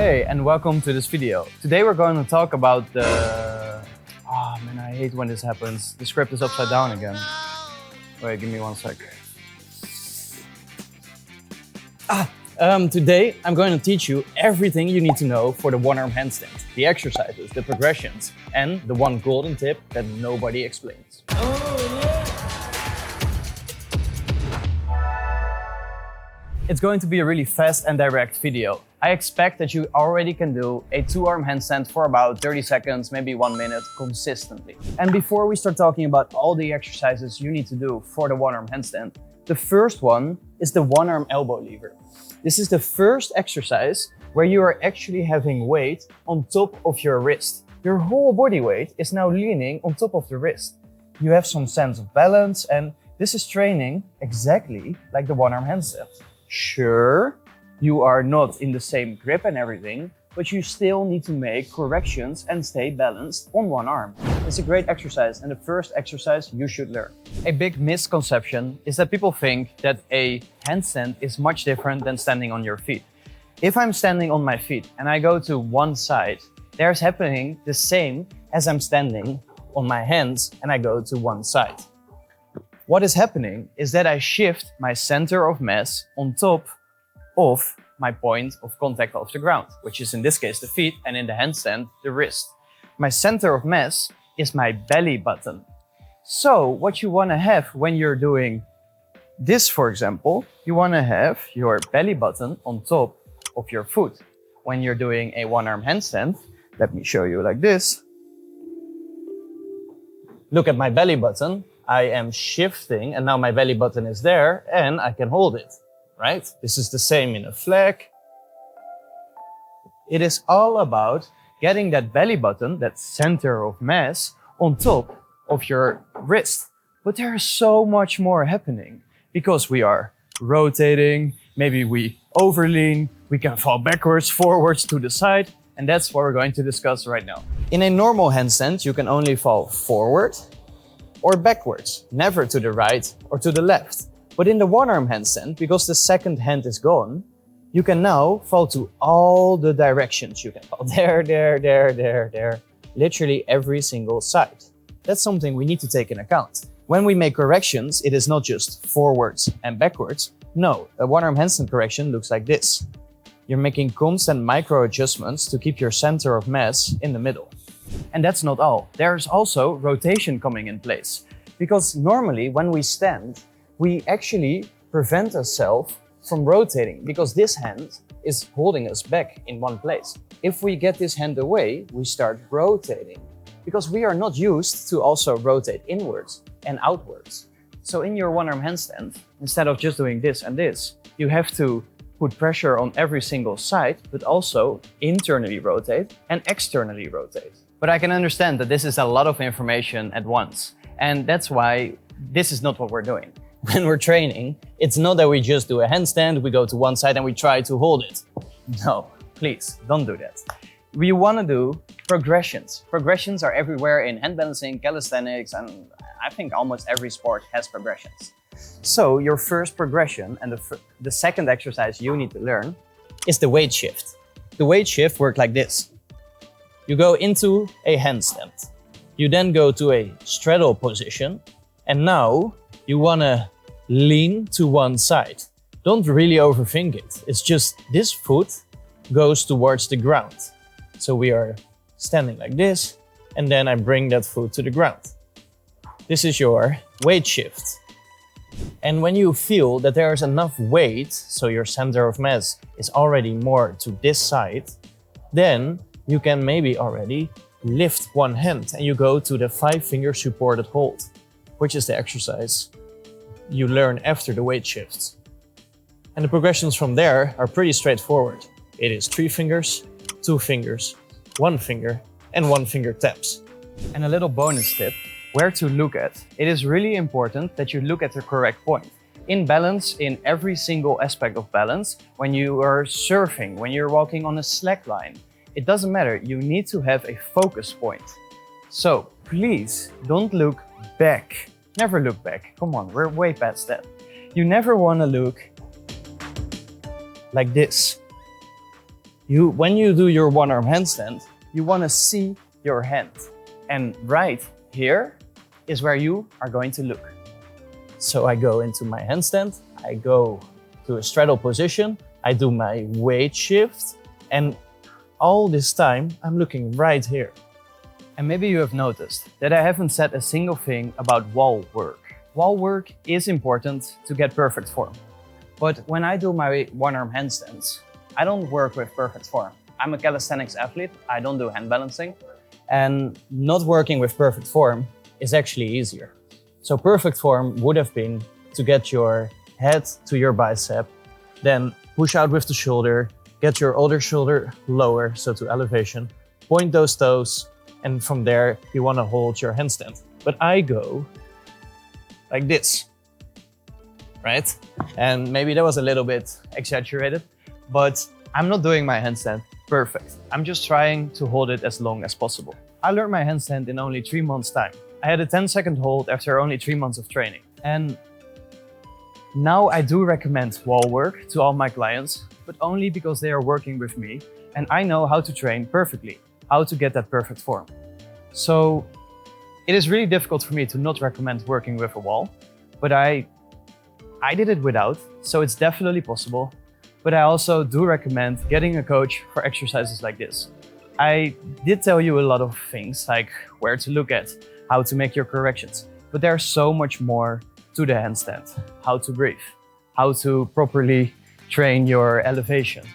Hey, and welcome to this video. Today we're going to talk about the... Oh man, I hate when this happens. The script is upside down again. Wait, give me 1 sec. Today I'm going to teach you everything you need to know for the one-arm handstand. The exercises, the progressions, and the one golden tip that nobody explains. It's going to be a really fast and direct video. I expect that you already can do a two-arm handstand for about 30 seconds, maybe 1 minute, consistently. And before we start talking about all the exercises you need to do for the one-arm handstand, the first one is the one-arm elbow lever. This is the first exercise where you are actually having weight on top of your wrist. Your whole body weight is now leaning on top of the wrist. You have some sense of balance, and this is training exactly like the one-arm handstand. Sure, you are not in the same grip and everything, but you still need to make corrections and stay balanced on one arm. It's a great exercise and the first exercise you should learn. A big misconception is that people think that a handstand is much different than standing on your feet. If I'm standing on my feet and I go to one side, there's happening the same as I'm standing on my hands and I go to one side. What is happening is that I shift my center of mass on top of my point of contact off the ground, which is in this case the feet, and in the handstand, the wrist. My center of mass is my belly button. So what you want to have when you're doing this, for example, you want to have your belly button on top of your foot. When you're doing a one-arm handstand, let me show you like this. Look at my belly button. I am shifting and now my belly button is there and I can hold it, right? This is the same in a flag. It is all about getting that belly button, that center of mass, on top of your wrist. But there is so much more happening because we are rotating, maybe we overlean, we can fall backwards, forwards, to the side, and that's what we're going to discuss right now. In a normal handstand, you can only fall forward or backwards, never to the right or to the left. But in the one-arm handstand, because the second hand is gone, you can now fall to all the directions. You can fall there, literally every single side. That's something we need to take in account. When we make corrections, it is not just forwards and backwards. No, a one-arm handstand correction looks like this. You're making constant micro adjustments to keep your center of mass in the middle. And that's not all. There's also rotation coming in place. Because normally when we stand, we actually prevent ourselves from rotating because this hand is holding us back in one place. If we get this hand away, we start rotating because we are not used to also rotate inwards and outwards. So in your one-arm handstand, instead of just doing this and this, you have to put pressure on every single side, but also internally rotate and externally rotate. But I can understand that this is a lot of information at once. And that's why this is not what we're doing. When we're training, it's not that we just do a handstand, we go to one side and we try to hold it. No, please, don't do that. We want to do progressions. Progressions are everywhere in hand balancing, calisthenics, and I think almost every sport has progressions. So your first progression and the second exercise you need to learn is the weight shift. The weight shift works like this. You go into a handstand. You then go to a straddle position. And now you want to lean to one side. Don't really overthink it. It's just this foot goes towards the ground. So we are standing like this. And then I bring that foot to the ground. This is your weight shift. And when you feel that there is enough weight, so your center of mass is already more to this side, then you can maybe already lift one hand and you go to the 5-finger supported hold, which is the exercise you learn after the weight shifts. And the progressions from there are pretty straightforward. It is 3 fingers, 2 fingers, 1 finger, and 1 finger taps. And a little bonus tip, where to look at. It is really important that you look at the correct point. In balance, in every single aspect of balance, when you are surfing, when you're walking on a slack line, it doesn't matter, you need to have a focus point. So please don't look back. Never look back. Come on, we're way past that. You never want to look like this. When you do your one-arm handstand, you want to see your hand. And right here is where you are going to look. So I go into my handstand, I go to a straddle position, I do my weight shift, and all this time I'm looking right here. And maybe you have noticed that I haven't said a single thing about wall work. Wall work is important to get perfect form. But when I do my one-arm handstands, I don't work with perfect form. I'm a calisthenics athlete, I don't do hand balancing. And not working with perfect form is actually easier. So perfect form would have been to get your head to your bicep, then push out with the shoulder, get your other shoulder lower, so to elevation, point those toes, and from there you want to hold your handstand. But I go like this, right? And maybe that was a little bit exaggerated, but I'm not doing my handstand perfect. I'm just trying to hold it as long as possible. I learned my handstand in only 3 months' time. I had a 10-second hold after only 3 months of training. And now I do recommend wall work to all my clients, but only because they are working with me and I know how to train perfectly, how to get that perfect form. So it is really difficult for me to not recommend working with a wall, but I did it without, so it's definitely possible. But I also do recommend getting a coach for exercises like this. I did tell you a lot of things, like where to look at, how to make your corrections, but there's so much more to the handstand. How to breathe, how to properly train your elevation,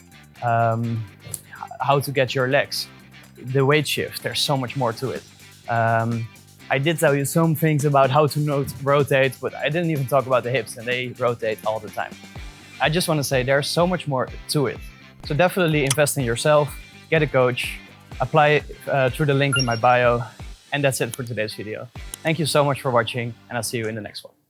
how to get your legs, the weight shift, there's so much more to it. I did tell you some things about how to rotate, but I didn't even talk about the hips, and they rotate all the time. I just want to say there's so much more to it. So definitely invest in yourself, get a coach, apply through the link in my bio. And that's it for today's video. Thank you so much for watching, and I'll see you in the next one.